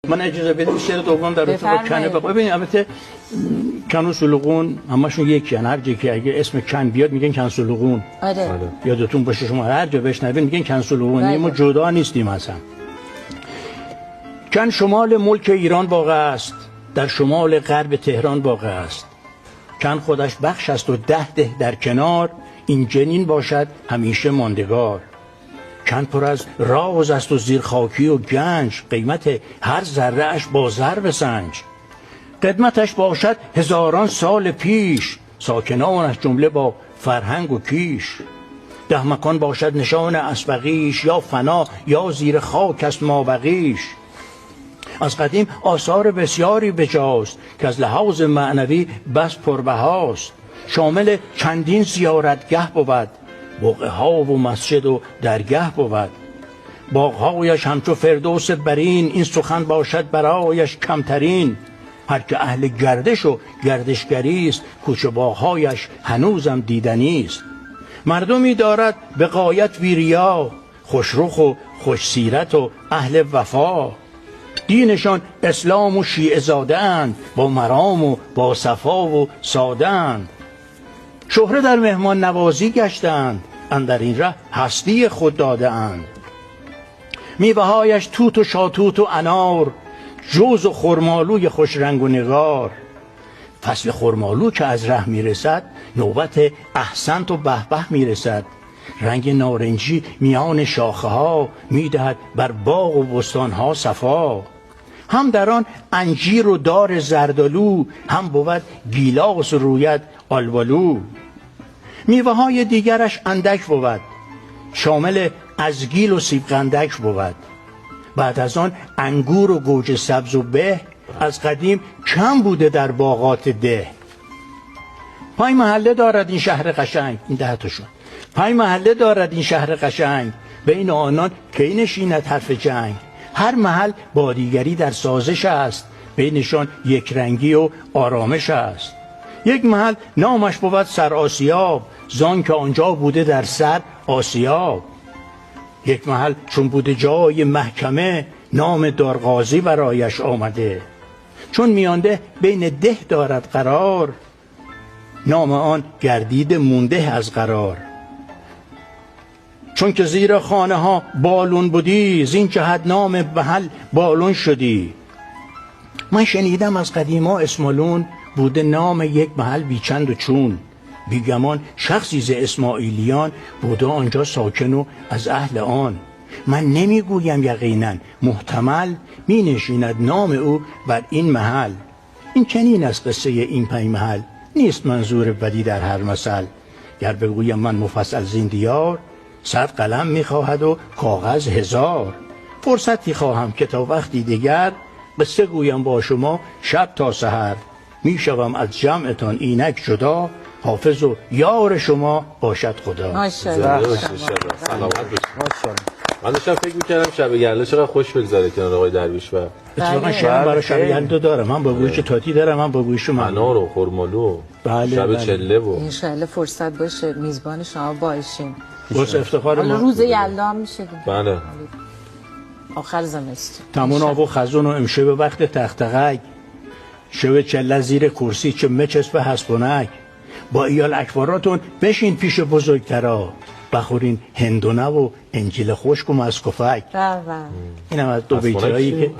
من اجازه بدید شعر دوم در رابطه با کنه ببینید. البته کن و سلوغون همشون یکی ان، هر جایی که اگه اسم کن بیاد میگن کن سلوغون. آره. یادتون باشه شما هر جا بشنوید میگن کن سلوغون. ما جدا نیستیم اصلا. کن شمال ملک ایران واقع است، در شمال غرب تهران واقع است. کن خودش بخش است و 10 ده در کنار، این جنین باشد همیشه ماندگار. کن پر از راز است و زیرخاکی و گنج، قیمت هر ذره اش با زر بسنج. قدمتش باشد هزاران سال پیش، ساکنانش جمله با فرهنگ و کیش. 10 مکان باشد نشان اسبقیش، یا فنا یا زیر خاک است مابقیش. از قدیم آثار بسیاری بجاست، که از لحاظ معنوی بس پربهاست. شامل چندین زیارتگه بود، بقعه ها و مسجد و درگه بود. باغهایش همچو فردوس برین، این سخن باشد برایش کمترین. هر که اهل گردش و گردشگری است، کوچه باغهایش هنوزم دیدنی است. مردمی دارد به غایت ویریا، خوشرخ و خوش سیرت و اهل وفا. دینشان اسلام و شیعه زاده اند، با مرام و با صفا و ساده اند. شهره در مهمان نوازی گشتند، اندر این ره هستی خود داده اند. میوه هایش توت و شاتوت و انار، جوز و خرمالوی خوش رنگ و نگار. فصل خرمالو که از ره میرسد، نوبت احسنت و به به میرسد. رنگ نارنجی میان شاخه ها، میدهد بر باغ و بستان ها صفا. هم در آن انجیر و دار زردالو، هم بود گیلاس و روید آلبالو. میوه های دیگرش اندک بود، شامل ازگیل و سیب قندک بود. بعد از آن انگور و گوجه سبز و به، از قدیم کم بوده در باغات ده. 5 محله دارد این شهر قشنگ، این 10 تا شد. 5 محله دارد این شهر قشنگ، بین آنان کی نشیند حرف جنگ. هر محل با دیگری در سازش است، بینشان یک رنگی و آرامش است. یک محل نامش بود سر آسیاب، زان که آنجا بوده در سر آسیاب. یک محل چون بوده جای محکمه، نام دارغازی برایش آمده. چون میانده بین ده دارد قرار، نام آن گردیده مونده از قرار. چون که زیر خانه ها بالون بودی، زین جهت نام محل بالون شدی. من شنیدم از قدیما اسمالون، بوده نام یک محل بیچند و چون. بیگمان شخصی ز اسماعیلیان، بوده آنجا ساکن و از اهل آن. من نمیگویم یقینا، محتمل می نشیند نام او بر این محل. این چنین از قصه این 5 محل، نیست منظور بدی در هر مثل. گر بگویم من مفصل زین دیار، 100 قلم میخواهد و کاغذ 1000. فرصتی خواهم که تا وقتی دیگر، قصه گویم با شما شب تا سحر. میشوم از جمعتان اینک جدا، حافظ و یار شما باشد خدا. ماشاءالله. سلامت باشید. من داشتم فکر می‌کردم شب گله چقدر خوش بگذره کنار آقای درویش. و اتفاقا شب برای شب گله دارم، من با گوش تاتی دارم، من با گوش انار و خرمالو، شب چله و ان شاءالله فرصت باشه میزبان شما باشیم. باز افتخار ما. روز یلدا میشه. بله. آخر زمستون. تمون آب و خزون و امشب وقت تختقک، شب چله زیر کرسی چه مچسب حسبونک. با ایال اکباراتون بشین پیش بزرگترا، بخورین هندونه و انجیل خشک و مسکوفک. اینم از دو بیتایی که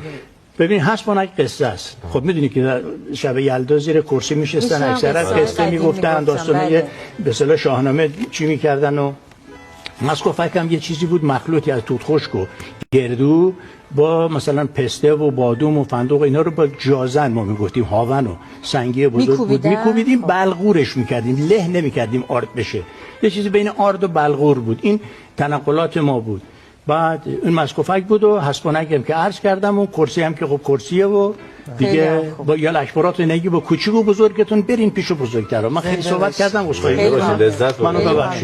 ببین حسبونک قصه است. خب میدونی که شب یلدا زیر کرسی میشستن، اکثرا قصه میگفتن، داستانای به اصطلاح شاهنامه چی میکردن. و مسکوفک هم یه چیزی بود مخلوطی از توت خشک و گردو با مثلا پسته و بادوم و فندق، اینا رو با جازن ما میگفتیم، هاون و سنگی بزرگ بود میکوبیدیم، بلغورش میکردیم، له نمیکردیم آرد بشه. یه چیزی بین آرد و بلغور بود. این تنقلات ما بود. بعد این مسکوفک بود و حسبونک هم که عرض کردم، و کرسی هم که خب کرسیه و دیگه با یا اکبارات نگی با کوچیک و بزرگتون برین پیش بزرگترا. من خیلی صحبت کردم، عذرخواهی می‌کنم. لذت منو ببخشید.